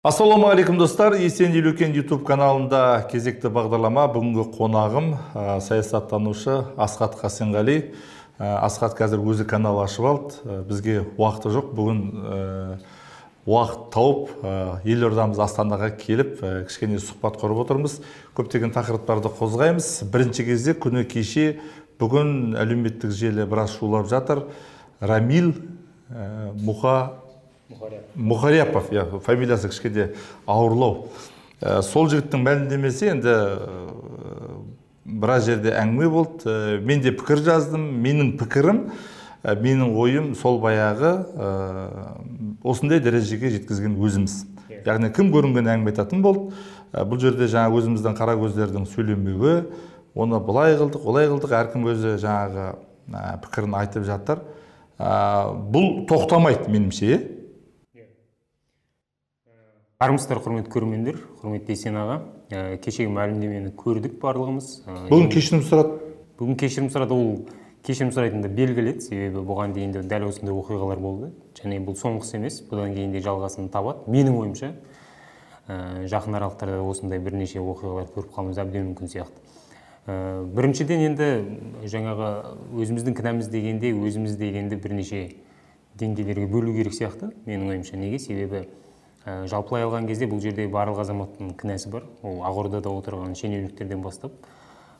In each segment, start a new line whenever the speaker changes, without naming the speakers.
Ассаламу алейкум достар, Есен Елеукен YouTube каналында кезекті бағдарлама. Бүгінгі қонағым саясаттанушы Асхат Хасенғали. Асхат қазір өзі канал ашып алды. Бізге уақыты жоқ. Бүгін уақыт тауып елордамыз Астанаға келіп, кішкене сұхбат құрып отырмыз. Көптеген тақырыптарды қозғаймыз. Бірінші кезде күні кеше бүгін әлеуметтік желі біраз шулап жатыр. Рамил Мұхарияпов, фамилиясы кішкене ауырлау. Сол жігіттің мәлімдемесі енді біраз жерде әңгіме болды. Мен де пікір жаздым. Менің пікірім, менің ойым сол баяғы осындай дәрежеге жеткізген өзіміз. Яғни кім көрінген әңгіме айтатын болды. Бұл жерде жаңа өзіміздің қара көздердің сөйлемеуі, оны былай қылдық, олай қылдық, әркім өзі жаңағы пікірін айтып жатыр. Бұл тоқтамайды меніңше.
Армысыздар, құрметті көрермендер, құрметті Есен аға. Кешегі мәлімдемені көрдік барлығымыз.
Бүгін кешірім сұрады.
Бүгін кешірім сұрады, ол кешірім сұрайтынды белгіледі, себебі бұған дейін де дәл осындай оқиғалар болды. Және бұл соңғысы емес, бұдан кейін де жалғасын табады. Менің ойымша, жақын аралықтарда осындай бірнеше оқиғалар көріп қалуымыз әбден мүмкін сияқты. Біріншіден енді жаңағы өзіміздің кінәміз дегенде, өзіміз дегенде бірнеше деңгейлерге бөлу керек сияқты. Менің ойымша, неге? Себебі жалпылай алған кезде бұл жерде барлық азаматтың кінәсі бар. Ол Ақордада отырған шенеуніктерден бастап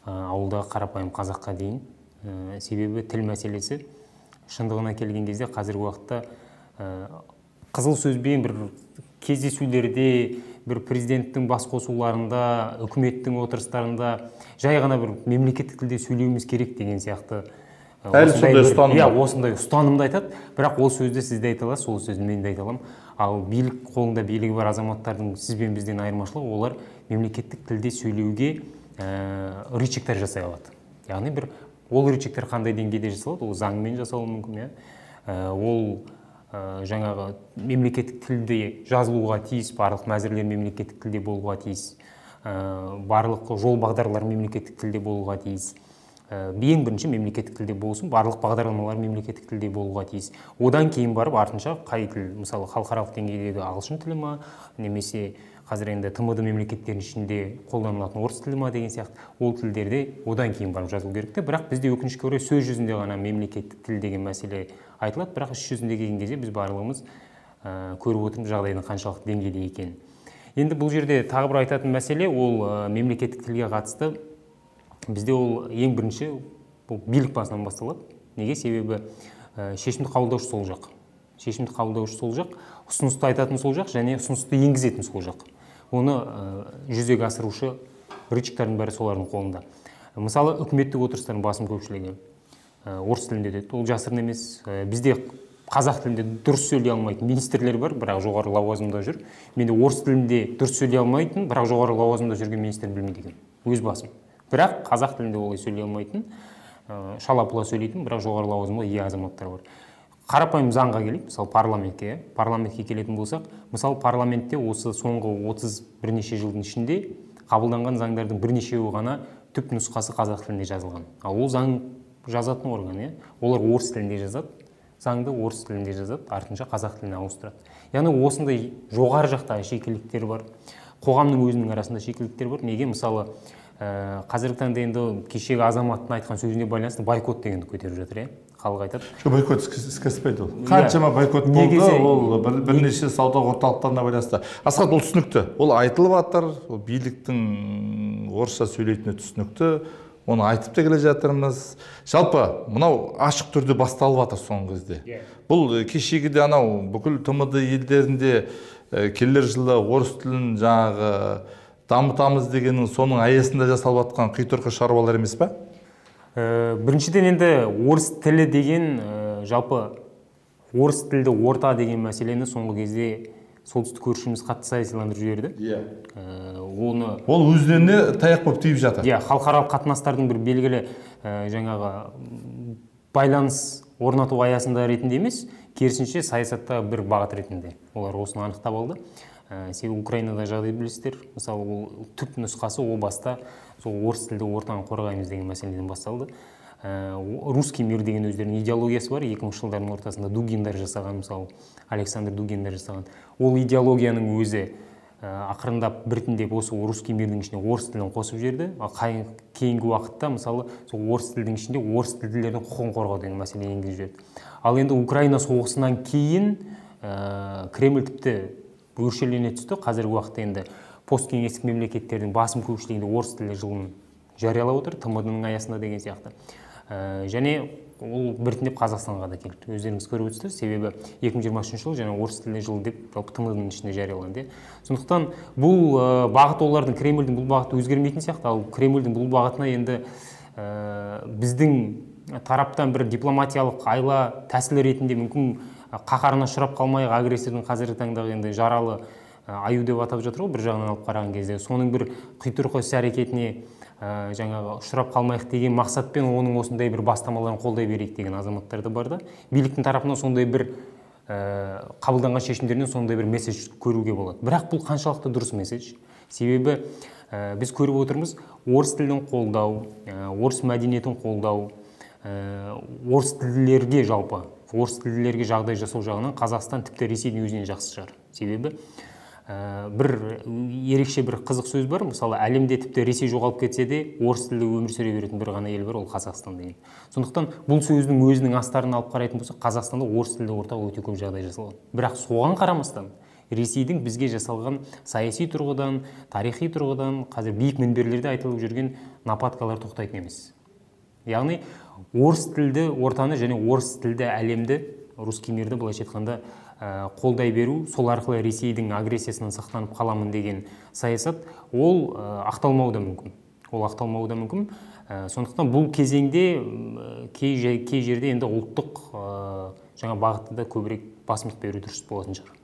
ауылдағы қарапайым қазаққа дейін. Себебі тіл мәселесі шындығына келген кезде қазіргі уақытта қызыл сөзбен бір кездесулерде, бір президенттің бас қосуларында, үкіметтің отырыстарында жай ғана бір мемлекеттік тілде сөйлеуіміз керек деген сияқты осындай ұстанымды айтады. Бірақ ол сөзді сіз де айта аласыз, ол сөзді мен де айта аламын. Ал билік қолында билігі бар азаматтардың сіз бен бізден айырмашылығы, олар мемлекеттік тілде сөйлеуге рычагтар жасай алады. Яғни бір ол рычагтар қандай деңгейде жасалады? Ол заңмен жасалуы мүмкін. Ол жаңағы мемлекеттік тілде жазылуға тиіс, барлық мәзірлер мемлекеттік тілде болуға тиіс, барлық жол бағдарлар мемлекеттік тілде болуға тиіс. Ең бірінші мемлекеттік тілде болсын, барлық бағдарламалар мемлекеттік тілде болуға тиіс. Одан кейін барып артынша қай тіл, мысалы халықаралық деңгейдегі ағылшын тілі ма, немесе қазір енді ТМД мемлекеттерінің ішінде қолданылатын орыс тілі ма деген сияқты, ол тілдерде одан кейін барып жазылу керек. Бірақ бізде өкінішке орай сөз жүзінде ғана мемлекеттік тіл деген мәселе айтылады, бірақ іс жүзінде келген кезде біз барлығымыз көріп отырмыз жағдайдың қаншалықты деңгейде екенін. Енді бұл жерде тағы бір айтатын мәселе, ол мемлекеттік тілге қатысты. Бізде ол ең бірінші билік басынан басталады. Неге? Себебі шешімді қабылдаушы сол жақ. Шешімді қабылдаушы сол жақ, ұсынысты айтатын сол жақ, және ұсынысты енгізетін сол жақ. Оны жүзеге асырушы рычагтардың бәрі солардың қолында. Мысалы, үкіметтік отырыстардың басым көпшілігі орыс тілінде өтеді. Ол жасырын емес. Бізде қазақ тілінде дұрыс сөйлей алмайтын министрлер бар, бірақ жоғары лауазымда жүр. Менде орыс тілінде дұрыс сөйлей алмайтын, бірақ жоғары лауазымда жүрген министр білмейді екен. Өз басым. Бірақ қазақ тілінде олай сөйлей алмайтын, шала-пұла сөйлейтін, бірақ жоғары лауазымға ие азаматтар бар. Қарапайым заңға келейік, мысалы парламентке келетін болсақ, мысалы парламентте осы соңғы 30 бірнеше жылдың ішінде қабылданған заңдардың бірнешеуі ғана түп нұсқасы қазақ тілінде жазылған. Ал ол заң жазатын орган, олар орыс тілінде жазады, заңды орыс тілінде жазады, артынша қазақ тіліне ауыстырады. Яғни осындай жоғары жақтағы шикіліктер бар, қоғамның өзінің арасында шикіліктер бар. Неге? Мысалы қазіргі таңда енді кешегі азаматтың айтқан сөзіне байланысты бойкот дегенді көтеріп жатыр, халық айтады.
Бойкот іске ол. Қаншама бойкот болды, ол бірнеше сауда орталықтарына байланысты. Асхат, ол түсінікті. Ол айтылып жатыр, биліктің орысша сөйлейтіні түсінікті. Оны айтып та келе жатырмыз. Жалпы, мынау ашық түрде басталып жатыр соңғы кезде. Бұл кешегіде анау бүкіл ТМД елдерінде келер жылы орыс тілін жаңағы дамытамыз дегеннің соның аясында жасалып жатқан қитұрқы шаруалар емес пе?
Біріншіден енді орыс тілі деген, жалпы орыс тілді орта деген мәселені соңғы кезде солтүстік көршіміз қатты саясиландырып жіберді.
Ол өздеріне таяқ болып тиіп жатыр.
Халықаралық қатынастардың бір белгілі жаңағы байланыс орнату аясында ретінде емес, керісінше саясатта бір бағыт ретінде. Олар осыны анықтап алды. Себебі Украинада жағдай білесіздер, мысалы түп нұсқасы о баста сол орыс тілді ортаны қорғаймыз деген мәселеден басталды. Русский мир деген өздерінің идеологиясы бар. 2000 жылдардың ортасында Дугиндар жасаған, мысалы Александр Дугиндар жасаған. Ол идеологияның өзі ақырындап біртіндеп осы русский мирдің ішіне орыс тілін қосып жіберді. Кейінгі уақытта мысалы сол орыс тілдің ішінде орыс тілділердің құқығын қорғау деген мәселе енгізіп жіберді. Ал енді Украина соғысынан кейін Кремль тіпті өршелене түсті. Қазіргі уақытта енді посткеңестік мемлекеттердің басым көпшілігінде орыс тілі жылын жариялап отыр, ТМД-ның аясында деген сияқты. Және ол біртіндеп Қазақстанға да келді. Өздеріңіз көріп өтсіздер, себебі 2023 жыл және орыс тілі жылы деп ТМД-ның ішінде жарияланды. Сондықтан бұл бағыт олардың, Кремльдің бұл бағыты өзгермейтін сияқты, ал Кремльдің бұл бағытына енді біздің тараптан бір дипломатиялық айла тәсіл ретінде мүмкін қаһарына ұшырап қалмайық, агрессордың қазіргі таңдағы енді жаралы аю деп атап жатыр ғой, бір жағынан алып қараған кезде соның бір құйтырқы іс-әрекетіне жаңағы ұшырап қалмайық деген мақсатпен оның осындай бір бастамаларын қолдай берейік деген азаматтар да бар да. Биліктің тарапынан сондай бір қабылданған шешімдерінен сондай бір месседж көруге болады. Бірақ бұл қаншалықты дұрыс месседж? Себебі біз көріп отырмыз, орыс тілін қолдау, орыс мәдениетін қолдау, орыс тілділерге жалпы, орыс тілділерге жағдай жасау жағынан Қазақстан тіпті Ресейдің өзінен жақсы шығар. Себебі бір ерекше бір қызық сөз бар, мысалы әлемде тіпті Ресей жоғалып кетсе де орыс тілді өмір сүре беретін бір ғана ел бар, ол Қазақстан деген. Сондықтан бұл сөздің өзінің астарын алып қарайтын болсақ, Қазақстанда орыс тілді ортаға өте көп жағдай жасалған. Бірақ соған қарамастан Ресейдің бізге жасалған саяси тұрғыдан, тарихи тұрғыдан, қазір биік мінберлерде айтылып жүрген нападкалар тоқтайтын емес. Яғни орыс тілді ортаны және орыс тілді әлемді, русский мирді былайша айтқанда қолдай беру, сол арқылы Ресейдің агрессиясынан сақтанып қаламын деген саясат, ол ақталмауы да мүмкін. Сондықтан бұл кезеңде кей жерде енді ұлттық жаңа бағытты да көбірек басымдық беру дұрыс болатын шығар.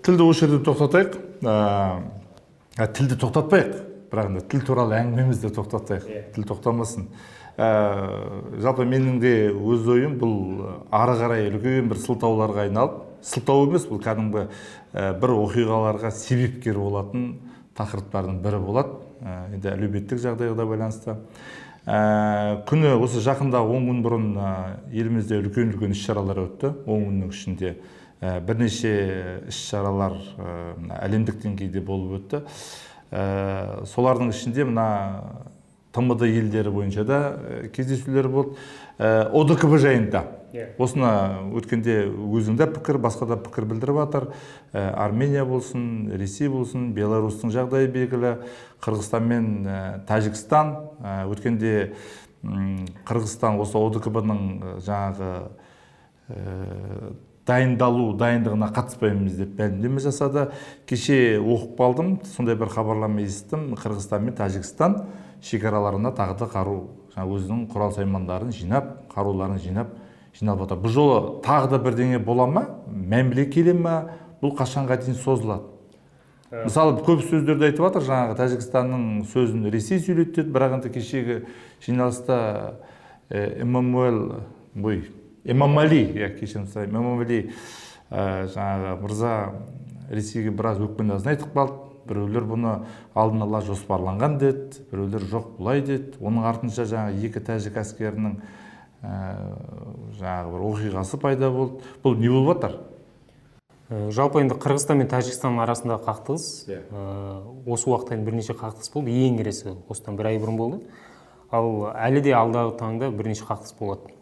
Тілді осы жерде тоқтатайық. Тілді тоқтатпайық, бірақ тіл туралы әңгімемізді тоқтатайық. Тіл тоқтамасын. Жалпы менің де өз ойым бұл ары қарай үлкен бір сылтауларға айналып, сылтау емес, бұл кәдімгі бір оқиғаларға себепкер болатын тақырыптардың бірі болады. Енді әлеуметтік жағдайға да байланысты. Күні осы жақында 10 күн бұрын елімізде үлкен іс-шаралар өтті. 10 күннің ішінде бірнеше іс-шаралар әлемдік деңгейде болып өтті. Солардың ішінде мына ТМД елдері бойынша да кездесулер болды. ОДКБ жайында. Осына өткенде өзіңде пікір, басқа да пікір білдіріп жатыр. Армения болсын, Ресей болсын, Беларусьтың жағдайы белгілі, Қырғызстан мен Тәжікстан. Өткенде Қырғызстан осы ОДКБ-ның жаңағы дайындығына қатыспаймыз деп мәлімдеме жасады. Кеше оқып қалдым, сондай бір хабарлама естідім. Қырғызстан мен Тәжікстан шекараларына тағы да қару, өзінің құрал саймандарын жинап, қаруларын жинап жатыр. Бұл жолы тағы да бірдеңе бола ма, мәміле келе ма, бұл қашанға дейін созылады? Мысалы, көп сөздерді айтып жатыр, жаңағы Тәжікстанның сөзін Ресей сөйлетті, бірақ енді кешегі жиналыста Эмомали жаңағы мырза Ресейге біраз өкпе-назын айтып қалды. Біреулер бұны алдын ала жоспарланған деді, біреулер жоқ бұлай деді. Оның артынша жаңағы екі тәжік әскерінің жаңағы бір оқиғасы пайда болды. Бұл не болып жатыр?
Жалпы енді Қырғызстан мен Тәжікстан арасында қақтығыс, осы уақытта бірнеше қақтығыс болды. Ең іресі осыдан бір ай бұрын болды. Ал әлі де алдағы таңда бірнеше қақтығыс болады.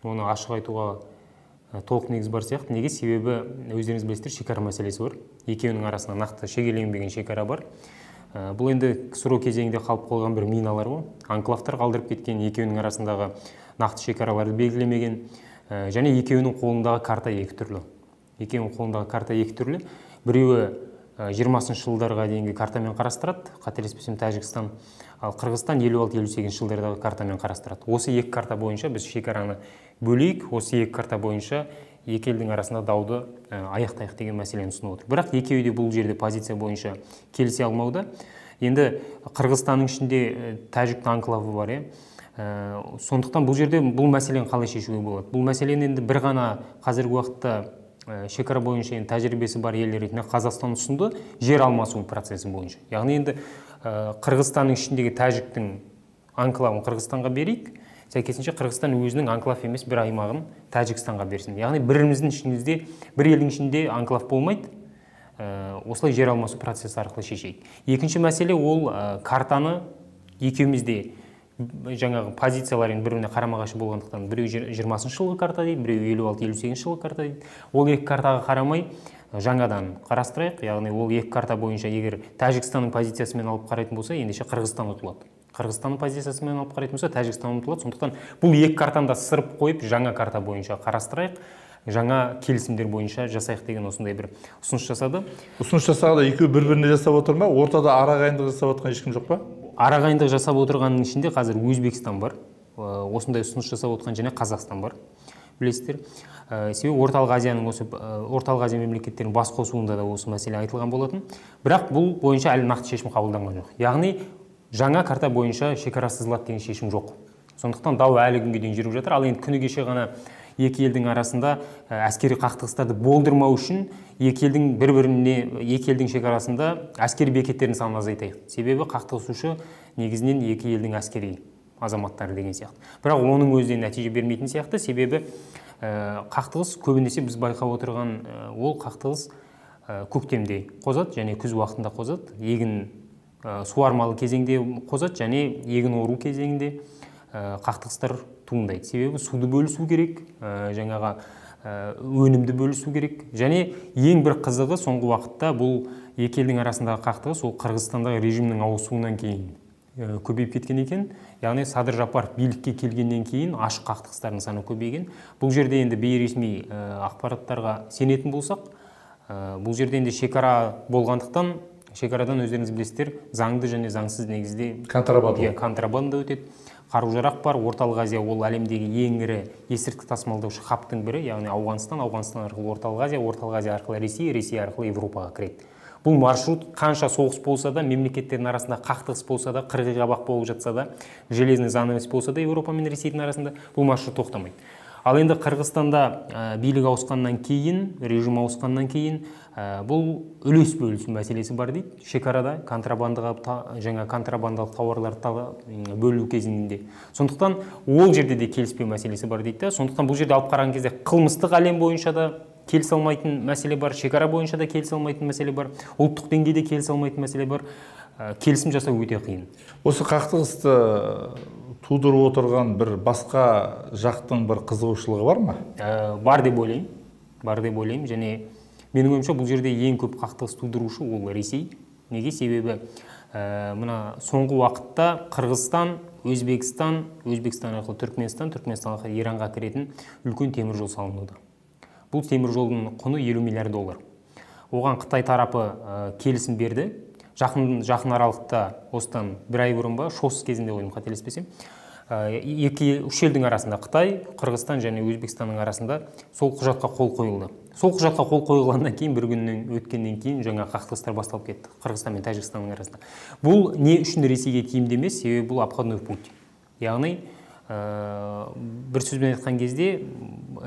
Оны ашық айтуға толық негіз бар сияқты. Неге? Себебі өздеріңіз білесіздер, шекара мәселесі бар. Екеуінің арасында нақты шегеленбеген шекара бар. Бұл енді КСРО кезеңінде қалып қойған бір миналар ғой. Анклавтар қалдырып кеткен, екеуінің арасындағы нақты шекараларды белгілемеген. Және екеуінің қолындағы карта екі түрлі. Біреуі 20-шы жылдарға дейінгі картамен қарастырады, қателеспесем Тәжікстан, ал Қырғызстан 56-58 жылдардағы картамен қарастырады. Осы екі карта бойынша біз шекараны бөлейік, осы екі карта бойынша екі елдің арасында дауды аяқтайық деген мәселені ұсынып отыр. Бірақ екеуі де бұл жерде позиция бойынша келісе алмауда. Енді Қырғызстанның ішінде Тәжік анклавы бар, сондықтан бұл жерде бұл мәселені қалай шешуге болады? Бұл мәселені енді бір ғана қазіргі уақытта шекара бойынша тәжірибесі бар ел ретінде Қазақстан ұсынды, жер алмасу процесі бойынша. Яғни енді Қырғызстанның ішіндегі Тәжіктің анклавын Қырғызстанға берейік, сәйкесінше Қырғызстан өзінің анклав емес бір аймағын Тәжікстанға берсін. Яғни біріміздің ішімізде, бір елдің ішінде анклав болмайды. осылай жер алмасу процесі арқылы шешейік. Екінші мәселе ол картаны екеумізде жаңағы позициялар енді бір-біріне қарама-қайшы болғандықтан біреу 20-шы жылғы карта дейді, біреу 56-58 жылғы карта дейді. Ол екі картаға қарамай жаңадан қарастырайық. Яғни ол екі карта бойынша егер Тәжікстанның позициясымен алып қарайтын болса, ендеше Қырғызстан ұтылады. Қырғызстанның позициясымен алып қарайтын болса, Тәжікстан ұтылады. Сондықтан бұл екі картаны да сырып қойып, жаңа карта бойынша қарастырайық. Жаңа келісімдер бойынша жасайық деген осындай бір ұсыныс жасады.
Ұсыныс жасағанда екеуі бір-біріне жасап отыр ма? Ортада арағайындық жасап отқан ешкім жоқ па?
Арағайындық жасап отырғанның ішінде қазір Өзбекстан бар. Осындай ұсыныс жасап отқан және Қазақстан бар. Білесіздер. Себебі Орталық Азияның Орталық Азия мемлекеттерінің бас қосуында да осы мәселе айтылған болатын. Бірақ бұл бойынша әлі нақты шешім қабылданған жоқ. Яғни жаңа карта бойынша шекара сызылады деген шешім жоқ. Сондықтан дау әлі күнге дейін жүріп жатыр. Ал енді күні кеше ғана екі елдің арасында әскери қақтығыстарды болдырмау үшін екі елдің шекарасында әскери бекеттердің санын азайтайық. Себебі қақтығысушы негізінен екі елдің әскери азаматтары деген сияқты. Бірақ оның өзі нәтиже бермейтін сияқты. Себебі қақтығыс көбінесе біз байқап отырған ол қақтығыс көктемде қозады және күз уақытында қозады. Егін суармалы кезеңде қозады және егін ору кезеңінде қақтығыстар туындайды. Себебі суды бөлісу керек, жаңаға өнімді бөлісу керек. Және ең бір қызығы соңғы уақытта бұл екі елдің арасындағы қақтығыс ол Қырғызстандағы режимнің ауысуынан кейін көбейіп кеткен екен. Яғни Садыр Жапаров билікке келгеннен кейін ашық қақтығыстардың саны көбейген. Бұл жерде енді бейресми ақпараттарға сенетін болсақ, бұл жерде енді шекара болғандықтан шекарадан өздеріңіз білесіздер, заңды және заңсыз негізде контрабанда өтеді. Қару-жарақ бар. Орталық Азия ол әлемдегі ең ірі есірткі тасымалдаушы хабтың бірі, яғни Ауғанстан арқылы Орталық Азия арқылы Ресей арқылы Европаға кіреді. Бұл маршрут қанша соғыс болса да, мемлекеттердің арасында қақтығыс болса да, қырғи-қабақ болып жатса да, железный занавес болса да, Европа мен Ресейдің арасында бұл маршрут тоқтамайды. Ал енді Қырғызстанда билік ауысқаннан кейін, режим ауысқаннан кейін бұл үлес бөлісу мәселесі бар дейді. Шекарада контрабандалық тауарларды бөлу кезінде. Сондықтан ол жерде де келіспеу мәселесі бар дейді. Сондықтан бұл жерде алып қараған кезде қылмыстық әлем бойынша да келісе алмайтын мәселе бар, шекара бойынша да келісе алмайтын мәселе бар, ұлттық деңгейде келісе алмайтын мәселе бар. Келісім жасау өте қиын.
Осы қақтығысты тудырып отырған бір басқа жақтың бір қызығушылығы бар ма?
Бар деп ойлаймын. Және менің ойымша бұл жерде ең көп қақтығыс тудырушы ол Ресей. Неге? Себебі мына соңғы уақытта Қырғызстан, Өзбекстан арқылы Түркменстан арқылы Иранға кіретін үлкен темір жол салынуда. Бұл темір жолдың құны $50 миллиард. Оған Қытай тарапы келісім берді. Жақын аралықта осыдан бір ай бұрын ба, шос кезінде ойым қателеспесем, үш елдің арасында Қытай, Қырғызстан және Өзбекстанның арасында сол құжатқа қол қойылды. Сол құжатқа қол қойылғаннан кейін бір күннен өткеннен кейін жаңа қақтығыстар басталып кетті Қырғызстан мен Тәжікстанның арасында. Бұл не үшін Ресейге тиімді емес, себебі бұл обходной путь. Яғни бір сөзбен айтқан кезде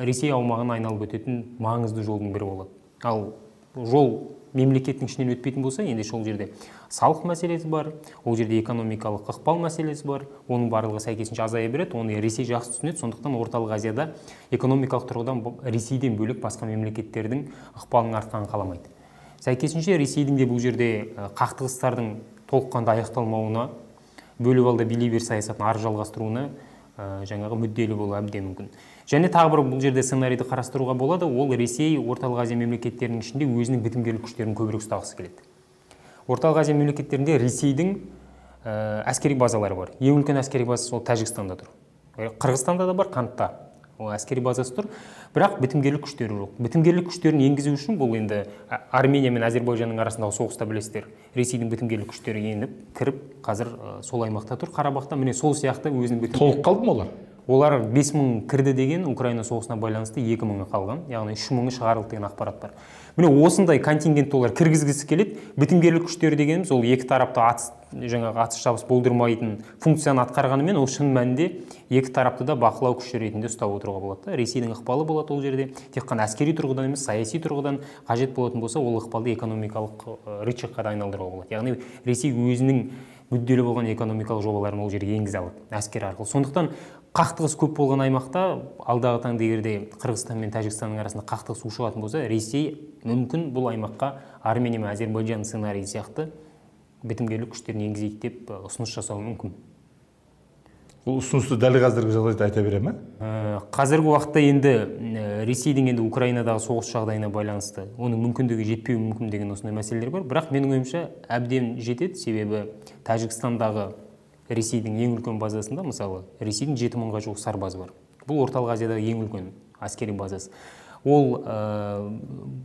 Ресей аумағын айналып өтетін маңызды жолдың бірі болады. Ал жол мемлекеттің ішінен өтпейтін болса, енді сол жерде салық мәселесі бар, ол жерде экономикалық ықпал мәселесі бар, оның барлығы сәйкесінше азая береді, оны Ресей жақсы түсінеді. Сондықтан Орталық Азияда экономикалық тұрғыдан Ресейден бөлек басқа мемлекеттердің ықпалының артқанын қаламайды. Сәйкесінше Ресейдің де бұл жерде қақтығыстардың толыққанды аяқталмауына, бөліп алда билей бер саясатын ары жалғастыруына жаңағы мүдделі болуы әбден мүмкін. Және тағы бір бұл жерде сценарийді қарастыруға болады, ол Ресей Орталық Азия мемлекеттерінің ішінде өзінің бітімгерлік күштерін көбірек ұстағысы келеді. Орталық Азия мемлекеттерінде Ресейдің әскери базалары бар. Ең үлкен әскери базасы ол Тәжікстанда тұр. Қырғызстанда да бар, Қантта. Ол әскери базасы тұр, бірақ бітімгерлік күштері жоқ. Бітімгерлік күштерін енгізу үшін бұл енді Армения мен Әзербайжанның арасындағы соғыста білесіздер. Ресейдің бітімгерлік күштері еніп, кіріп, қазір сол аймақта тұр, Қарабақта. Міне сол сияқты өзінің
толық қалды ма олар?
Олар 5000 кірді деген Украина соғысына байланысты 2000 қалған, яғни 3000 шығарылды деген ақпарат бар. Міне осындай контингент олар кіргізгісі келеді. Бітімгерлік күштері дегеніміз ол екі тарапты атыс шабыс болдырмайтын функцияны атқарғанымен, ол шын мәнінде екі тарапты да бақылау күші ретінде ұстап отыруға болады. Ресейдің ықпалы болады ол жерде. Тек қана әскери тұрғыдан емес, саяси тұрғыдан қажет болатын болса, ол ықпалды экономикалық рычагқа да айналдыруға болады. Яғни Ресей өзінің мүдделі болған экономикалық жобаларын ол жерге енгізе алады әскер арқылы. Сондықтан қақтығыс көп болған аймақта алдағы таңда егерде Қырғызстан мен Тәжікстанның арасында қақтығыс ушығатын болса, Ресей мүмкін бұл аймаққа Армения мен Әзербайжан сценарийі сияқты бітімгерлік күштерін енгізейік деп ұсыныс жасауы мүмкін.
Бұл ұсынысты дәл қазіргі жағдайда айта бере ме?
Қазіргі уақытта енді Ресейдің енді Украинадағы соғыс жағдайына байланысты оның мүмкіндігі жетпеуі мүмкін деген осындай мәселелер бар. Бірақ менің ойымша әбден жетеді, себебі Тәжікстандағы Ресейдің ең үлкен базасында, мысалы, Ресейдің 7000-ға жуық сарбазы бар. Бұл орталық Азиядағы ең үлкен әскери базасы. Ол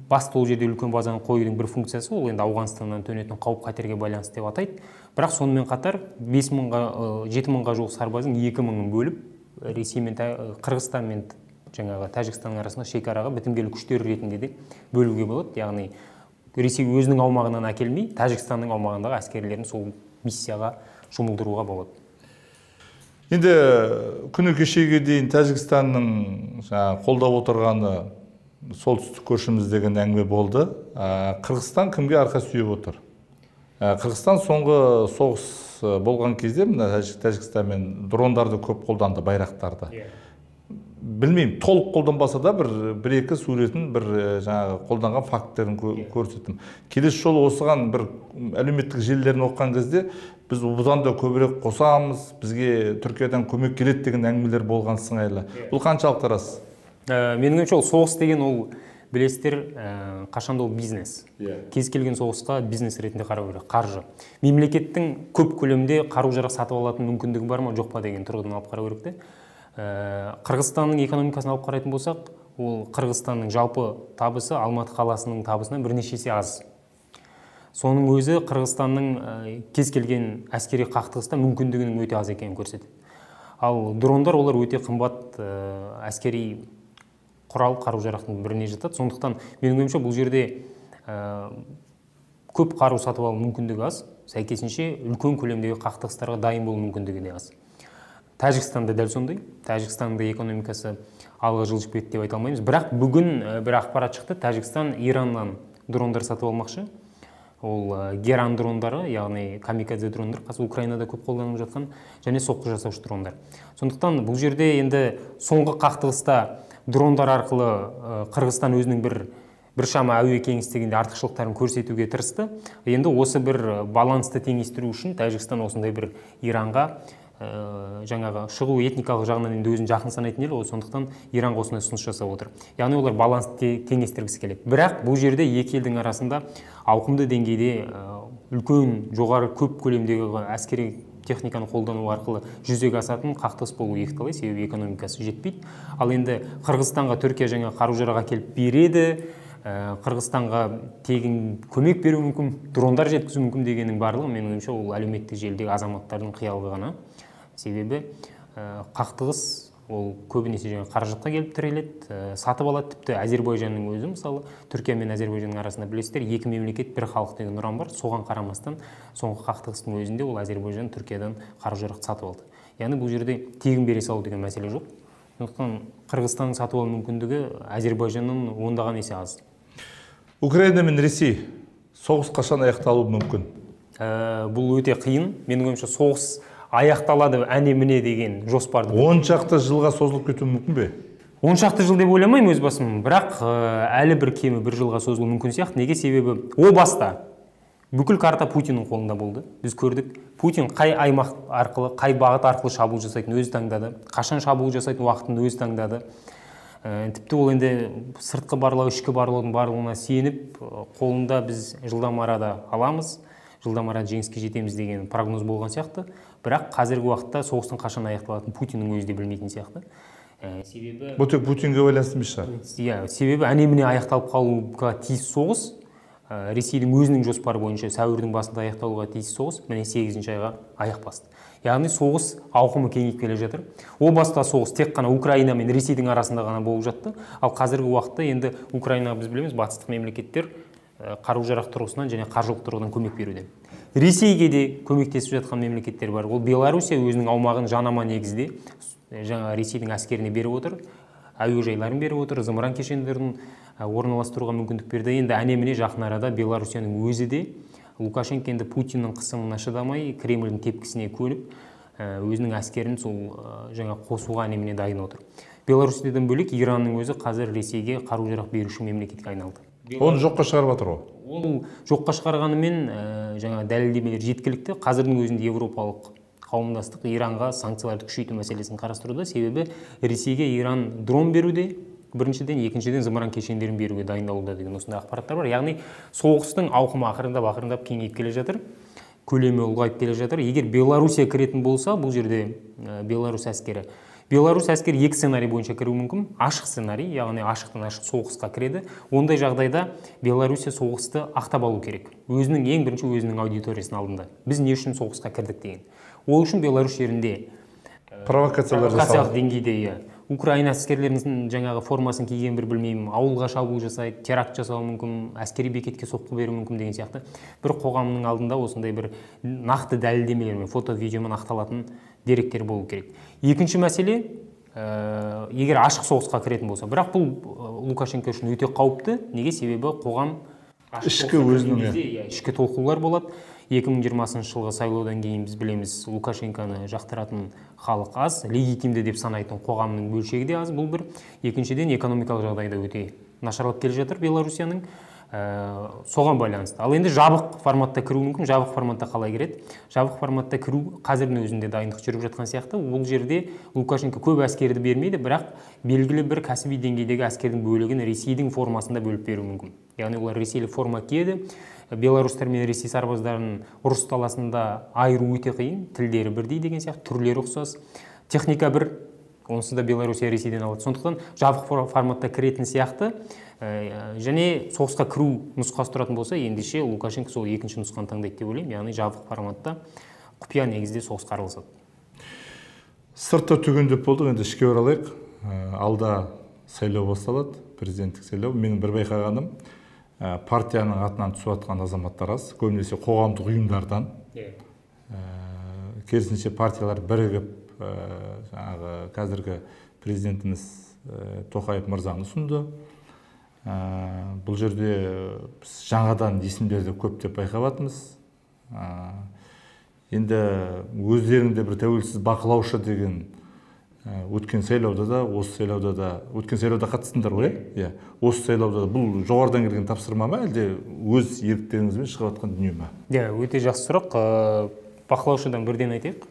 басты ол жерде үлкен базаны қоюдың бір функциясы, ол енді Ауғанстаннан төнетін қауіп қатерге байланысты деп атайды. Бірақ сонымен қатар 7000-ға жуық сарбазың 2000-ын бөліп, Ресей мен Қырғызстан мен жаңағы Тәжікстанның арасында шекараға бітімгерлік күштер ретінде де бөлуге болады. Яғни Ресей өзінің аумағынан әкелмей, Тәжікстанның аумағындағы әскерлерін сол миссияға жұмылдыруға болады.
Енді күні кешеге дейін Тәжікстанның қолдап отырғаны солтүстік көршіміз деген әңгіме болды. Қырғызстан кімге арқа сүйеп отыр? Қырғызстан соңғы соғыс болған кезде Тәжікстанмен дрондарды көп қолданды, байрақтарды. Білмеймін, толық қолданбаса да бір-екі суретін, қолданған факттерін көрсеттім. Келесі жолы осыған бір әлеуметтік желілерін оқыған кезде біз бұдан да көбірек қосамыз, бізге Түркиядан көмек келеді деген әңгімелер болған сыңайлы. Бұл қаншалықты рас?
Менің ойымша ол соғыс деген ол білесіздер, қашанда ол бизнес. Кез келген соғысқа бизнес ретінде қарау керек, қаржы. Мемлекеттің көп көлемде қару-жарақ сатып алатын мүмкіндігі бар ма, жоқ па деген тұрғыдан алып қарау керек те. Қырғызстанның экономикасын алып қарайтын болсақ, ол Қырғызстанның жалпы табысы Алматы қаласының табысынан бірнеше есе аз. Соның өзі Қырғызстанның кез келген әскери қақтығыста мүмкіндігінің өте аз екенін көрсетеді. Ал дрондар олар өте қымбат әскери құрал қару-жарақтың біріне жатады. Сондықтан менің ойымша бұл жерде көп қару сатып алу мүмкіндігі аз, сәйкесінше үлкен көлемдегі қақтығыстарға дайын болу мүмкіндігі де аз. Тәжікстанда дәл сондай. Тәжікстанның экономикасы алға жылжып кетті деп айта алмаймыз. Бірақ бүгін бір ақпарат шықты. Тәжікстан Ираннан дрондар сатып алмақшы. Ол Геран дрондары, яғни камикадзе дрондар, қазір Украинада көп қолданылып жатқан және соққы жасаушы дрондар. Сондықтан бұл жерде енді соңғы қақтығыста дрондар арқылы Қырғызстан өзінің біршама әуе кеңістігінде артықшылықтарын көрсетуге тырысты. Енді осы бір балансты теңестіру үшін Тәжікстан осындай бір Иранға жаңағы шығу этникалық жағынан енді өзін жақын санайтын ел, сондықтан Иранға осындай ұсыныс жасап отыр. Яғни олар балансты теңестіргісі келеді. Бірақ бұл жерде екі елдің арасында ауқымды деңгейде үлкен, жоғары, көп көлемдегі әскери техниканы қолдану арқылы жүзеге асатын қақтығыс болу екіталай, себебі экономикасы жетпейді. Ал енді Қырғызстанға Түркия жаңа қару-жарақ әкеліп береді, Қырғызстанға тегін көмек беру мүмкін, дрондар жеткізу мүмкін дегеннің барлығы менің ойымша ол әлеуметтік желідегі азаматтардың қиялы ғана. Себебі қақтығыс ол көбінесе қаражатқа келіп тіреледі, сатып алады. Тіпті Әзербайжанның өзі, мысалы, Түркия мен Әзербайжанның арасында білесіздер, екі мемлекет бір халық деген ұран бар. Соған қарамастан соңғы қақтығыстың өзінде ол Әзербайжан Түркиядан қару-жарақ сатып алды. Яғни бұл жерде тегін бере салу деген мәселе жоқ. Сондықтан Қырғызстанның сатып алу мүмкіндігі Әзербайжанның ондаған есе аз.
Украина мен Ресей соғыс қашан аяқталуы мүмкін?
Бұл өте қиын. Менің ойымша соғыс аяқталады әне-міне деген жоспарды.
10 шақты жылға созылып кетуі мүмкін бе?
10 шақты жыл деп ойламаймын өз басым, бірақ әлі бір кемі бір жылға созылуы мүмкін сияқты. Неге? Себебі о баста бүкіл карта Путиннің қолында болды. Біз көрдік, Путин қай аймақ арқылы, қай бағыт арқылы шабуыл жасайтын өзі таңдады. Қашан шабуыл жасайтын уақытын өзі таңдады. Тіпті ол енді сыртқы барлау, ішкі барлаудың барлығына сеніп, қолында біз жылдам арада аламыз, жылдам арада жеңіске жетеміз деген прогноз болған сияқты. Бірақ қазіргі уақытта соғыстың қашан аяқталатынын Путиннің өзі де білмейтін сияқты. Себебі
бұл тек Путинге байланысты емес шығар.
Себебі әне-міне аяқталып қалуға тиіс соғыс, Ресейдің өзінің жоспары бойынша сәуірдің басында аяқталуға тиіс соғыс, міне 8-ші айға аяқ басты. Яғни соғыс ауқымы кеңейіп келе жатыр. О баста соғыс тек қана Украина мен Ресейдің арасында ғана болып жатты. Ал қазіргі уақытта енді Украинаға біз білеміз, батыстық мемлекеттер қару-жарақ тұрғысынан және қаржылық тұрғыдан көмек беруде. Ресейге де көмектесіп жатқан мемлекеттер бар. Ол Белоруссия өзінің аумағын жанама негізде жаңа Ресейдің әскеріне беріп отыр, әуежайларын беріп отыр, зымыран кешендерін орналастыруға мүмкіндік берді. Енді әне-міне жақын арада Белоруссияның өзі де Лукашенко енді Путиннің қысымына шыдамай, Кремльдің тепкісіне көніп, өзінің әскерін сол жаңа қосуға немене дайын отыр. Беларусьтен бөлек Иранның өзі қазір Ресейге қару-жарақ беруші мемлекетке айналды.
Оны жоққа шығарып жатыр ғой.
Ол жоққа шығарғанымен жаңа дәлелдемелер жеткілікті. Қазірдің өзінде европалық қауымдастық Иранға санкцияларды күшейту мәселесін қарастыруда, себебі Ресейге Иран дрон беруде, біріншіден, екіншіден зымыран кешендерін беруге дайындалуда деген осындай ақпараттар бар. Яғни соғыстың ауқымы ақырындап кеңейіп келе жатыр, көлемі ұлғайып келе жатыр. Егер Белоруссия кіретін болса, бұл жерде Беларусь әскері 2 сценарий бойынша кіруі мүмкін. Ашық сценарий, яғни ашықтан ашық соғысқа кіреді. Ондай жағдайда Белоруссия соғысты ақтап алу керек. Өзінің ең бірінші өзінің аудиториясының алдында. Біз не үшін соғысқа кірдік деген. Ол үшін Беларусь жерінде провокациялық деңгейде Украина әскерлерінің жаңағы формасын киген бір білмеймін, ауылға шабуыл жасайды, теракт жасауы мүмкін, әскери бекетке соққы беруі мүмкін деген сияқты бір қоғамның алдында осындай бір нақты дәлелдемелермен, фото-видеомен ақталатын деректер болу керек. Екінші мәселе, егер ашық соғысқа кіретін болса, бірақ бұл Лукашенко үшін өте қауіпті. Неге? Себебі қоғам ішкі толқулар болады. 2020 жылғы сайлаудан кейін біз білеміз, Лукашенконы жақтыратын халық аз, легитимді деп санайтын қоғамның бөлшегі де аз. Бұл бір. Екіншіден, экономикалық жағдайда өте нашарлап келе жатыр Белоруссияның. Соған байланысты. Ал енді жабық форматта кіру мүмкін. Жабық форматта қалай кіреді? Жабық форматта кіру қазірдің өзінде дайындық жүріп жатқан сияқты. Ол жерде Лукашенко көп әскерді бермейді, бірақ белгілі бір кәсіби деңгейдегі әскердің бөлігін Ресейдің формасында бөліп беру мүмкін. Яғни олар ресейлік форма киеді. Белорустар мен Ресей сарбаздарын ұрыс таласында айыру өте қиын. Тілдері бірдей деген сияқты, түрлері ұқсас. Техника бір, онсыз да Белоруссия Ресейден алады. Сондықтан жабық форматта кіретін сияқты. Және соғысқа кіру нұсқасы тұратын болса, ендеше Лукашенко сол екінші нұсқаны таңдайды деп ойлаймын. Яғни жабық форматта құпия негізде соғысқа араласады.
Сыртта түгендеп болдық, енді ішке оралайық. Алда сайлау басталады, президенттік сайлау. Менің бір байқағаным, партияның атынан түсіп жатқан азаматтар аз, көбінесе қоғамдық ұйымдардан. Керісінше партиялар бірігіп, қазіргі президентіміз Тоқаев мырзаны ұсынды. Бұл жерде біз жаңадан есімдерді көптеп байқап жатырмыз. Енді өздерінде бір тәуелсіз бақылаушы деген өткен сайлауда да, осы сайлауда да, өткен сайлауда қатыстыңдар ғой, иә? Осы сайлауда да бұл жоғарыдан келген тапсырма ма, әлде өз еріктеріңізбен шығып жатқан дүние ма?
Иә, өте жақсы сұрақ. Бақылаушыдан бірден айтайық,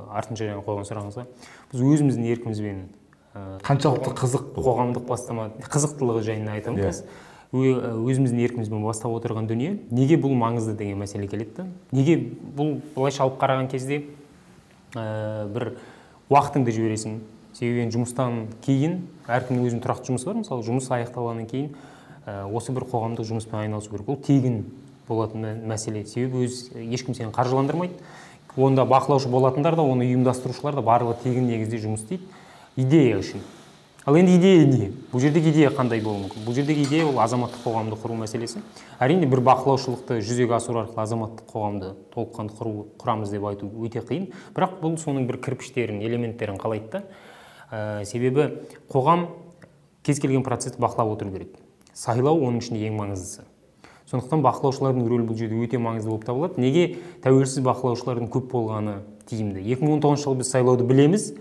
артынша жаңа қойған сұрағыңызға. Біз өзіміздің еркімізбен
қаншалықты қызық бұл?
Қоғамдық бастама, қызықтылығы жайында айтамыз. Өзіміздің еркімізбен бастап отырған дүние. Неге бұл маңызды деген мәселе келеді? Неге бұл былайша алып қараған кезде бір уақытыңды жібересің? Себебі жұмыстан кейін әркімнің өзінің тұрақты жұмысы бар. Мысалы, жұмыс аяқталғаннан кейін осы бір қоғамдық жұмыспен айналысу керек. Ол тегін болатын мәселе. Себебі ешкім сені қаржыландырмайды. Онда бақылаушы болатындар да, оны ұйымдастырушылар да барлығы тегін негізде жұмыс істейді. Идея үшін. Ал енді идея не? Бұл жердегі идея қандай болуы мүмкін? Бұл жердегі идея ол азаматтық қоғамды құру мәселесі. Әрине бір бақылаушылықты жүзеге асыру арқылы азаматтық қоғамды толыққанды құрамыз деп айту өте қиын. Бірақ бұл соның бір кірпіштерін, элементтерін қалайды да. Себебі қоғам кез келген процесті бақылап отыру керек. Сайлау оның ішінде ең маңыздысы. Сондықтан бақылаушылардың рөлі бұл жерде өте маңызды болып табылады. Неге тәуелсіз бақылаушылардың көп болғаны тиімді? 2019 жылы біз сайлауды білеміз.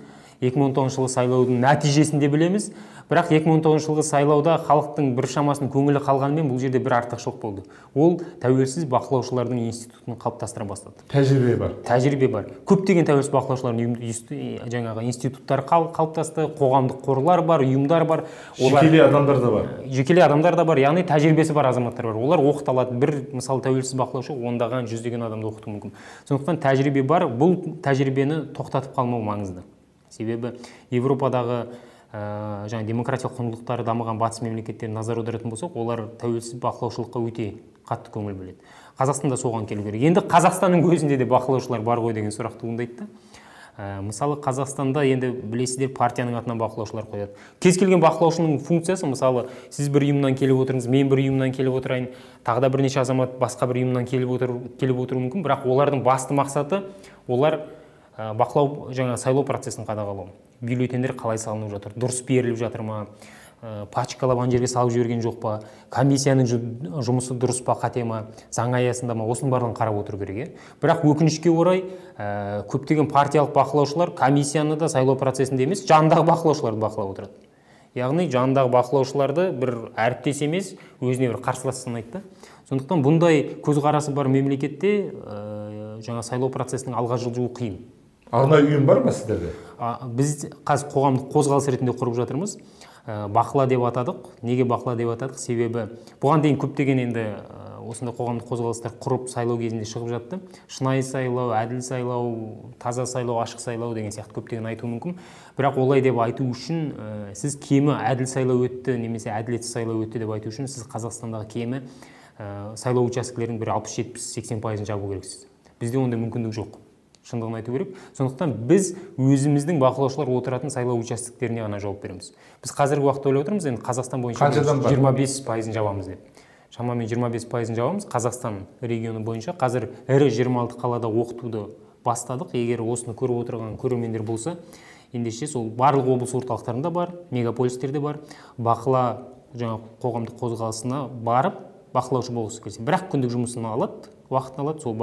2019 жылы сайлаудың нәтижесінде білеміз. Бірақ 2019 жылғы сайлауда халықтың бір шамасының көңілі қалғанымен бұл жерде бір артықшылық болды. Ол тәуелсіз бақылаушылардың институтын қалыптастыра бастады.
Тәжірибе бар.
Тәжірибе бар. Көптеген тәуелсіз бақылаушылардың жаңағы институттар қалыптасты, қоғамдық қорлар бар, ұйымдар бар.
Жекелей адамдар да бар.
Жекелей адамдар да бар, яғни тәжірибесі бар азаматтар бар. Олар оқытылады. Бір мысалы тәуелсіз бақылаушы ондаған, жүздеген адамды оқыту мүмкін. Сондықтан тәжірибе бар. Бұл тәжірибені тоқтатып қалмау маңызды. Себебі Европадағы жаңа демократиялық құндылықтары дамыған батыс мемлекеттеріне назар аударатын болсақ, олар тәуелсіз бақылаушылыққа өте қатты көңіл бөледі. Қазақстанда соған келу керек. Енді Қазақстанның өзінде де бақылаушылар бар ғой деген сұрақ туындайды. Мысалы, Қазақстанда енді білесіздер, партияның атынан бақылаушылар қояды. Кез келген бақылаушының функциясы, мысалы, сіз бір ұйымнан келіп отырыңыз, мен бір ұйымнан келіп отырайын, тағы да бірнеше азамат басқа бір ұйымнан келіп отыруы мүмкін, бірақ олардың басты мақсаты олар бақылау жаңа сайлау процесін қадағалау. Бюллетендер қалай салынып жатыр, дұрыс беріліп жатыр ма, пачкалап ана жерге салып жіберген жоқ па, комиссияның жұмысы дұрыс па, қате ма, заң аясында ма, осының барлығын қарап отыру керек. Бірақ өкінішке орай көптеген партиялық бақылаушылар комиссияны да сайлау процесінде емес, жанындағы бақылаушыларды бақылап отырады. Яғни жанындағы бақылаушыларды бір әріптес емес, өзіне бір қарсылас санайды. Сондықтан бұндай көзқарасы бар мемлекетте жаңа сайлау процесінің алға жылжуы қиын.
Арнайы ұйым бар ма сіздерде?
Біз қазір қоғамдық қозғалыс ретінде құрып жатырмыз. Бақыла деп атадық. Неге бақыла деп атадық? Себебі бұған дейін көптеген енді осындай қоғамдық қозғалыстар құрып сайлау кезінде шығып жатты. Шынайы сайлау, әділ сайлау, таза сайлау, ашық сайлау деген сияқты көптеген айтуы мүмкін. Бірақ олай деп айту үшін сіз кемі әділ сайлау өтті немесе әділетсіз сайлау өтті деп айту үшін сіз Қазақстандағы кемі сайлау учаскелерінің бір 60-70-80% жабу керексіз. Бізде ондай мүмкіндік жоқ. Шындығын айту керек. Сондықтан біз өзіміздің бақылаушылар отыратын сайлау участоктеріне ғана жауап береміз. Біз қазіргі уақытта ойлап отырмыз, енді Қазақстан бойынша 25% жабамыз деп. Шамамен 25% жабамыз. Қазақстан регионы бойынша қазір ірі 26 қалада оқытуды бастадық. Егер осыны көріп отырған көрермендер болса, ендеше сол барлық облыс орталықтарында бар, мегаполистерде бар. Бақыла жаңа қоғамдық қозғалысына барып бақылаушы болғысы келсе, бірақ күндік жұмысын алады, уақытын алады, сол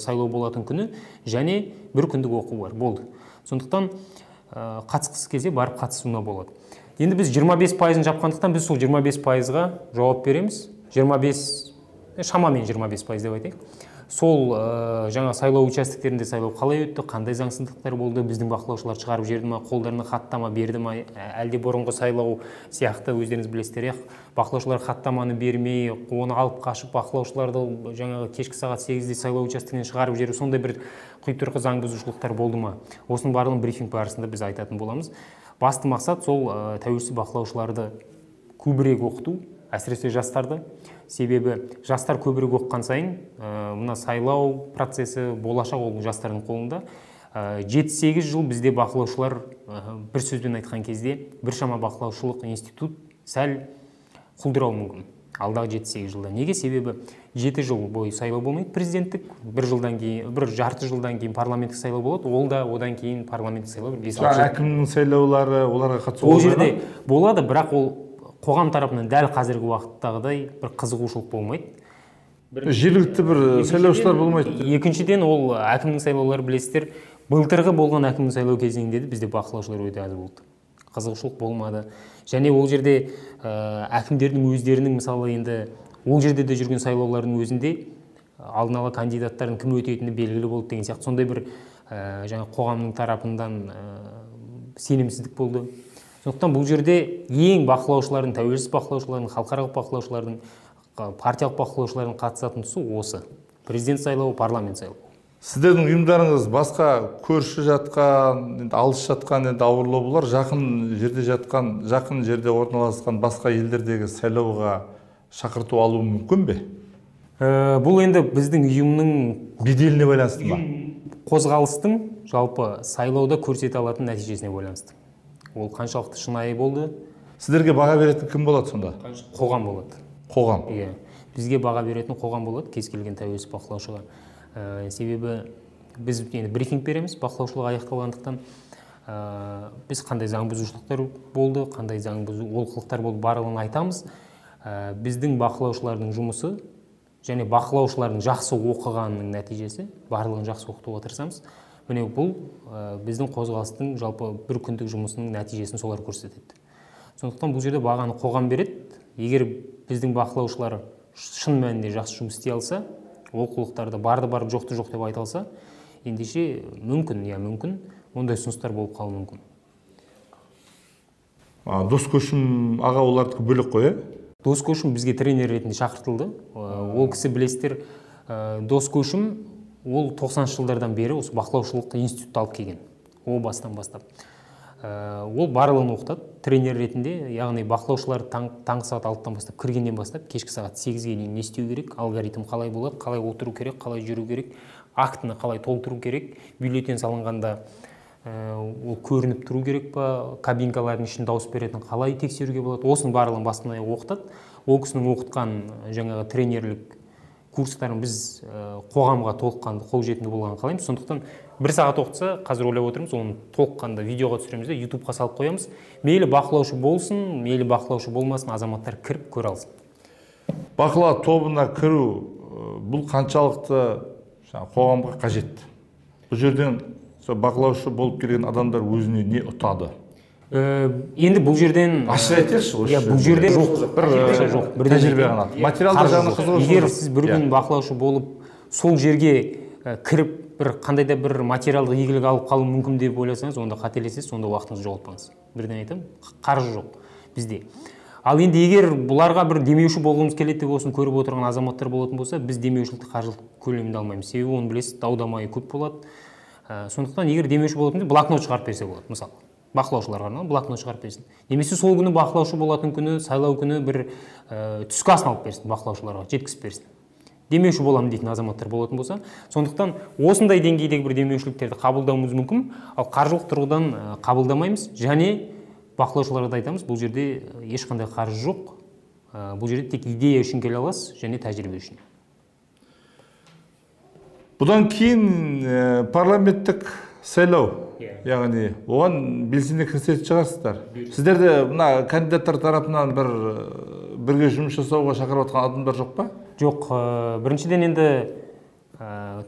сайлау болатын күні және бір күндік оқу бар, болды. Сондықтан қатысқысы келсе барып қатысуына болады. Енді біз 25%-ын жапқандықтан біз сол 25%-ға жауап береміз. Шамамен 25% деп айтайық. Сол жаңа сайлау участоктерінде сайлау қалай өтті, қандай заңсыздықтар болды, біздің бақылаушылар шығарып жіберді ма, қолдарына хаттама берді ма, әлде бұрынғы сайлау сияқты өздеріңіз білесіздер, бақылаушылар хаттаманы бермей, оны алып қашып бақылаушыларды жаңағы кешкі сағат 8-де сайлау участоктен шығарып жіберу, сондай бір құйтырқы заң бұзушылықтар болды ма? Осының барлығын брифинг барысында біз айтатын боламыз. Басты мақсат сол тәуелсіз бақылаушыларды көбірек оқыту, әсіресе жастарды. Себебі жастар көбірек оқыған сайын, мына сайлау процесі болашақ ол жастардың қолында. 7-8 жыл бізде бақылаушылар, бір сөзбен айтқан кезде, біршама бақылаушылық институт сәл құлдырауы мүмкін. Алдағы 7-8 жылда. Неге? Себебі 7 жыл бойы сайлау болмайды президенттік, бір жарты жылдан кейін парламенттік сайлау болады, ол да одан кейін парламенттік сайлау.
Әкімнің сайлаулары, оларға қатысу
ол жерде болады, бірақ ол қоғам тарапынан дәл қазіргі уақыттағыдай бір қызығушылық болмайды.
Жергілікті бір сайлаушылар болмайды.
Екіншіден, ол әкімнің сайлаулары білесіздер, былтырғы болған әкімнің сайлау кезеңінде де бізде бақылаушылар өте аз болды. Қызығушылық болмады. Және ол жерде әкімдердің өздерінің мысалы енді ол жерде де жүрген сайлаулардың өзінде алдын ала кандидаттардың кім өтетіні белгілі болды деген сияқты сондай бір жаңа қоғамның тарапынан сенімсіздік болды. Сондықтан бұл жерде ең бақылаушылардың, тәуелсіз бақылаушылардың, халықаралық бақылаушылардың, партиялық бақылаушылардың қатысатын тұсы осы. Президент сайлауы, парламент сайлауы.
Сіздердің ұйымдарыңыз басқа көрші жатқан, алыс жатқан ауыр лоббылар жақын жерде жатқан, жақын жерде орналасқан басқа елдердегі сайлауға шақырту алуы мүмкін бе?
Бұл енді біздің ұйымның
беделіне байланысты ма?
Қозғалыстың жалпы сайлауда көрсете алатын нәтижесіне байланысты. Ол қаншалықты шынайы болды?
Сіздерге баға беретін кім болады сонда?
Қоғам болады.
Қоғам?
Иә. Бізге баға беретін қоғам болады, кез келген тәуелсіз бақылаушыға. Себебі біз енді брифинг береміз, бақылаушылық аяқталғандықтан. Біз қандай заң бұзушылықтар болды, қандай заң олқылықтар болды, барлығын айтамыз. Біздің бақылаушылардың жұмысы және бақылаушылардың жақсы оқығанының нәтижесі, барлығын жақсы оқытуға тырысамыз. Міне бұл біздің қозғалыстың жалпы бір күндік жұмысының нәтижесін солар көрсетеді. Сондықтан бұл жерде бағаны қоғам береді. Егер біздің бақылаушылар шын мәнінде жақсы жұмыс істей алса, олқылықтарды барды барып жоқты жоқ деп айта алса, ендеше мүмкін, мүмкін, ондай ұсыныстар болып қалуы мүмкін.
Дос Көшім аға олардікі бөлек қой,
Дос Көшім бізге тренер ретінде шақыртылды. Ол кісі білесіздер, Дос Көшім ол 90 жылдардан бері осы бақылаушылық институтты алып келген. О бастан бастап. Ол барлығын оқытады тренер ретінде, яғни бақылаушылар таңғы сағат 6-тан бастап, кіргеннен бастап, кешкі сағат 8-ге дейін не істеу керек, алгоритм қалай болады, қалай отыру керек, қалай жүру керек, актіні қалай толтыру керек, бюллетень салынғанда ол көрініп тұру керек па, кабинкалардың ішін дауыс беретін қалай тексеруге болады, осының барлығын бастан аяқ оқытады. Ол кісінің оқытқан жаңағы тренерлік курстарын біз қоғамға толыққанды қолжетімді болғанын қалаймыз. Сондықтан 1 сағат оқытса, қазір ойлап отырмыз, оны толыққанды видеоға түсіреміз де YouTube-ға салып қоямыз. Мейлі бақылаушы болсын, мейлі бақылаушы болмасын, азаматтар кіріп көре алсын.
Бақылау тобына кіру бұл қаншалықты қоғамға қажет? Бұл жерден бақылаушы болып келген адамдар өзіне не ұтады?
Енді бұл жерден
ашық айтайықшы.
Бұл жерде жоқ.
Бір тәжірибе ғана. Материалдар жағынан қызығушылық.
Егер сіз бір күн бақылаушы болып, сол жерге кіріп, бір қандай да бір материалдық игілік алып қалу мүмкін деп ойласаңыз, онда қателесесіз, сонда уақытыңызды жоғалтпаңыз. Бірден айтамын, қаржы жоқ бізде. Ал енді егер бұларға бір демеуші болғымыз келеді деп осыны көріп отырған азаматтар болатын болса, біз демеушілікті қаржылық көлемінде алмаймыз. Себебі оны білесіз, дау-дамайы көп болады. Сондықтан егер демеуші болатын болса, блокнот шығарып берсе болады, мысалы. Бақылаушыларға арналған блокнот шығарып берсін. Немесе сол күні бақылаушы болатын күні, сайлау күні бір түскі асын алып берсін, бақылаушыларға жеткізіп берсін. Демеуші боламын дейтін азаматтар болатын болса, сондықтан осындай деңгейдегі бір демеушіліктерді қабылдауымыз мүмкін, ал қаржылық тұрғыдан қабылдамаймыз, және бақылаушыларға да айтамыз, бұл жерде ешқандай қаржы жоқ, бұл жерде тек идея үшін келе аласыз, және тәжірибе үшін.
Бұдан кейін парламенттік сайлау, яғни оған белсене кірісетін шығарсыздар. Сіздерде мына кандидаттар тарапынан бірге жұмыс жасауға шақырып отқан адамдар жоқ па?
Жоқ, біріншіден енді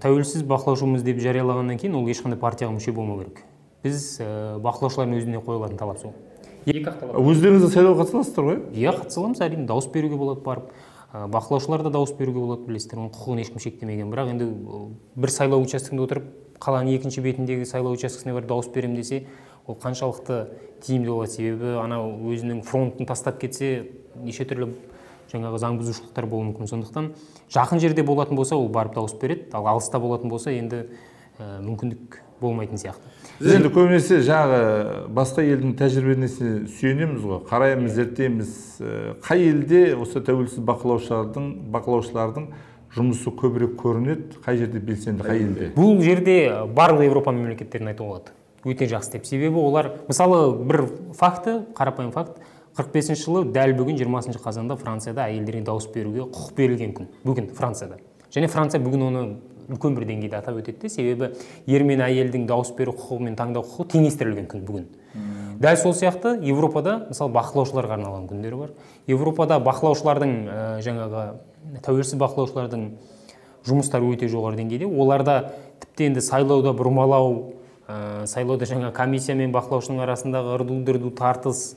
тәуелсіз бақылаушымыз деп жариялағаннан кейін ол ешқандай партияға мүше болмау керек. Біз бақылаушылардың өзіне қойылатын талап сол.
Өздеріңіз де сайлауға қатысасыздар ғой?
Иә, қатыса аламыз, әрине, дауыс беруге болады барып. Бақылаушылар да дауыс беруге болады, білесіздер, оның құқығын ешкім шектемеген. Бірақ енді бір сайлау учаскесінде отырып, қаланың екінші бетіндегі сайлау учаскесіне барып дауыс берем десе, ол қаншалықты тиімді болады, себебі анау өзінің фронтын тастап кетсе, неше түрлі жаңағы заң бұзушылықтар болуы мүмкін. Сондықтан жақын жерде болатын болса, ол барып дауыс береді, ал алыста болатын болса, енді мүмкіндік болмайтын сияқты.
Біз енді көбінесе жаңағы басқа елдің тәжірибесіне сүйенеміз ғой, қараймыз, зерттейміз. Қай елде осы тәуелсіз бақылаушылардың жұмысы көбірек көрінеді, қай жерде белсенді, қай елде?
Бұл жерде барлық Европа мемлекеттерін айтуға болады. Өте жақсы деп. Себебі олар, мысалы, бір факты, қарапайым факт, 45 жылы дәл бүгін 20 қазанда Францияда әйелдерге дауыс беруге құқық берілген күн. Бүгін Францияда. Және Франция бүгін оны үлкен бір деңгейде атап өтеді, себебі ер мен әйелдің дауыс беру құқығы мен таңдау құқығы теңестірілген күн бүгін. Дәл сол сияқты Европада, мысалы, бақылаушыларға арналған күндері бар. Европада бақылаушылардың жаңағы тәуелсіз бақылаушылардың жұмыстары өте жоғары деңгейде. Оларда тіпті енді сайлауда бұрмалау, сайлауда жаңа комиссия мен бақылаушының арасындағы ырду-дырду тартыс,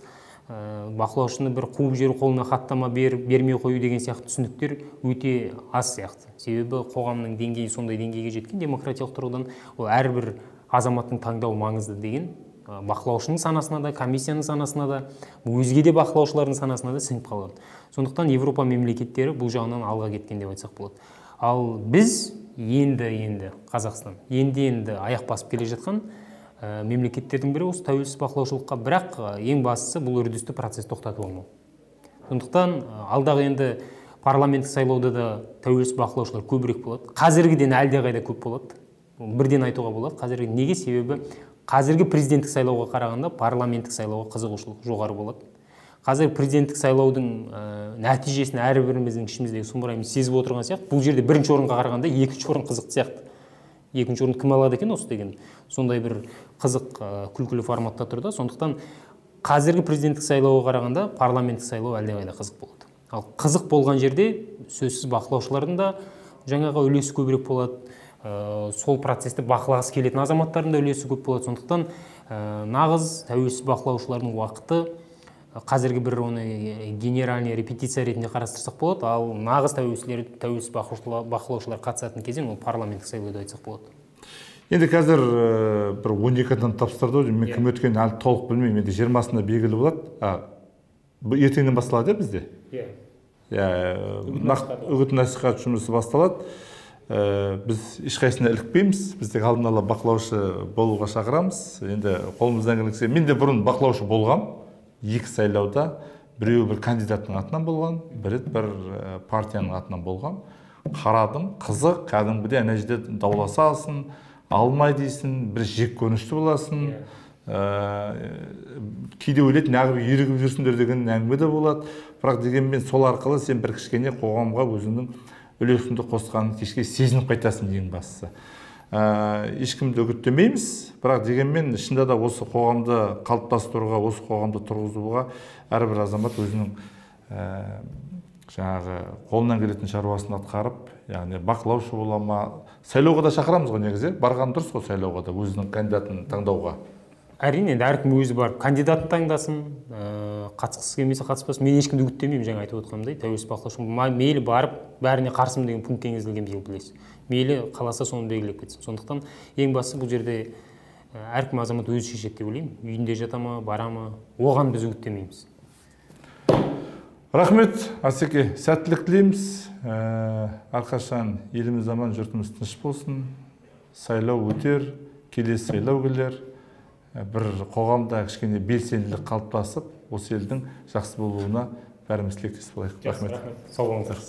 бақылаушыны бір қуып жер қолына хаттама бермей қою деген сияқты түсініктер өте аз сияқты. Себебі қоғамның деңгейі сондай деңгейге жеткен, демократиялық тұрғыдан ол әрбір азаматтың таңдауы маңызды деген бақылаушының санасына да, комиссияның санасына да, өзге де бақылаушылардың санасына да сіңіп қалады. Сондықтан Европа мемлекеттері бұл жағынан алға кеткен деп айтсақ болады. Ал біз енді Қазақстан енді аяқ басып келе жатқан мемлекеттердің бірі осы тәуелсіз бақылаушылыққа, бірақ ең бастысы бұл үрдісті процесс тоқтатып алмау. Сондықтан алдағы енді парламенттік сайлауда да тәуелсіз бақылаушылар көбірек болады. Қазіргіден әлдеқайда көп болады. Бірден айтуға болады. Қазіргі неге? Себебі қазіргі президенттік сайлауға қарағанда парламенттік сайлауға қызығушылық жоғары болады. Қазір президенттік сайлаудың нәтижесін әрбіріміздің ішіміздегі сұмырайымыз сезіп отырған сияқты. Бұл жерде бірінші орынға қарағанда екінші орын қызықты сияқты. Екінші орын кім алады екен осы деген сондай бір қызық күлкілі форматта тұрды. Сондықтан қазіргі президенттік сайлауға қарағанда парламенттік сайлау әлдеқайда қызық болады. Ал қызық болған жерде сөзсіз бақылаушылардың да жаңағы үлесі көбірек болады. Сол процесті бақылағысы келетін азаматтардың да үлесі көп болады. Сондықтан нағыз тәуелсіз бақылаушылардың уақыты қазіргі бір оны генеральный репетиция ретінде қарастырсақ болады, ал нағыз тәуелсіз бақылаушылар қатысатын кезең ол парламенттік сайлауды айтсақ болады.
Енді қазір бір 12-дан тапсырды, мен кім өткенін әлі толық білмеймін, енді 20-сында белгілі болады. Ертеңнен басталады бізде? Үгіт насихат жұмысы басталады. Біз ешқайсына ілікпейміз, біз тек алдын ала бақылаушы болуға шақырамыз. Енді қолымыздан келсе, мен де бұрын бақылаушы болғам. 2 сайлауда біреу бір кандидаттың атынан болған, бірі бір партияның атынан болған. Қарадым, қызық, кәдімгідей ана жерде дауласасың, алмай дейсің, бір жек көрінішті боласың. Кейде ойлайды, неғып ерігіп жүрсіңдер деген әңгіме де болады. Бірақ дегенмен сол арқылы сен бір кішкене қоғамға өзіңнің үлесіңді қосқанын кешке сезініп қайтасың ең бастысы. Ешкімді үгіттемейміз, бірақ дегенмен ішінде да осы қоғамды қалыптастыруға, осы қоғамды тұрғызуға әрбір азамат өзінің жаңағы қолынан келетін шаруасын атқарып, яғни бақылаушы бола ма, сайлауға да шақырамыз ғой негізі, барған дұрыс қой сайлауға да, өзінің кандидатын таңдауға.
Әрине, енді әркім өзі барып кандидат таңдасын, қатысқысы келмесе қатыспасын. Мен ешкімді үгіттемеймін, жаңа айтып отырғанымдай, тәуелсіз бақылаушы. Мейлі барып, бәріне қарсымын деген пункт енгізілген биыл білесіз. Мейлі қаласа соны белгілеп кетсін. Сондықтан ең бастысы бұл жерде әркім азамат өзі шешеді деп ойлаймын. Үйінде жата ма, бара ма, оған біз үгіттемейміз.
Рахмет, Асеке, сәттілік тілейміз. Әрқашан еліміз аман, жұртымыз тыныш болсын. Сайлау өтер, келесі сайлау келер. Бір қоғамда кішкене белсенділік қалыптасып, осы елдің жақсы болуына бәріміз тілектес болайық.
Рахмет. Сау болыңыздар.